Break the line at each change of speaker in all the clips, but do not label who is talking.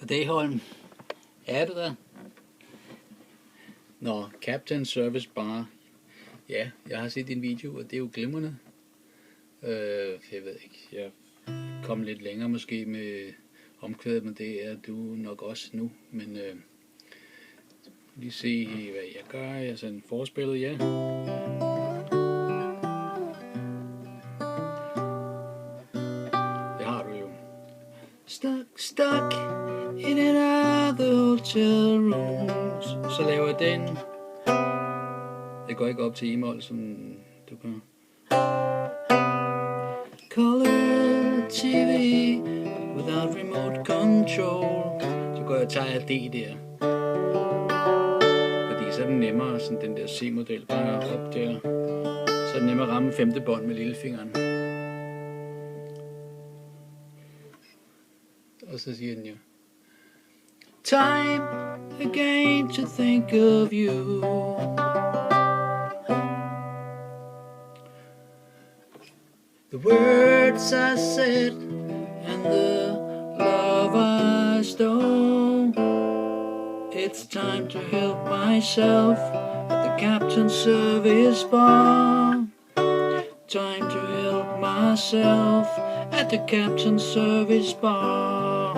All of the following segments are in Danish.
Goddag Holm. Er du der? Nå, Captain Service Bar. Ja, jeg har set din video, og det er jo glimrende. Jeg ved ikke, jeg kom lidt længere måske med omkvædet, men det er du nok også nu. Men lige se, hvad jeg gør. Jeg sender forspillet, ja. Det har du jo. Stuck in another hotel room. Så laver jeg den. Det går ikke op til e-mol, som du gør. Color TV without remote control. Så går jeg og tager D der. Fordi så er den nemmere, sådan den der C-model bare op der. Så er den nemmere at ramme 5. bånd med lillefingeren. Og så siger den jo: Time again to think of you. The words I said and the love I stole. It's time to help myself at the Captain Service Bar. Time to help myself at the Captain Service Bar.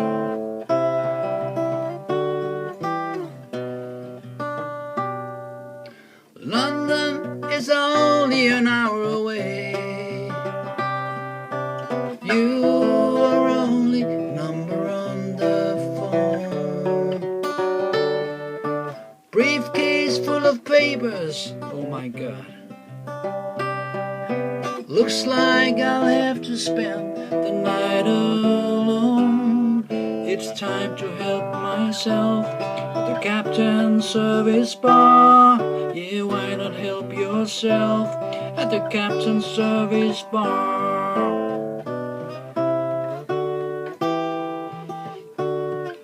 London is only an hour away. You are only a number on the phone. Briefcase full of papers, oh my god. Looks like I'll have to spend the night alone. It's time to help myself at the Captain Service Bar. Yeah, why not help yourself at the Captain Service Bar?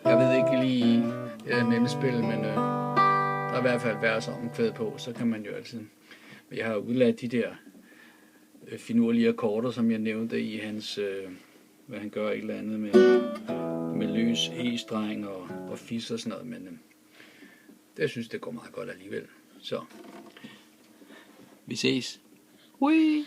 Jeg ved ikke lige nemmespil, men der er i hvert fald vers omkvæd på, så kan man jo altid. Jeg har udladt de der finurlige akkorder, som jeg nævnte i hans, hvad han gør et eller andet med løs E-streng og fis og sådan noget, men det synes det går meget godt alligevel. Så vi ses. Hui!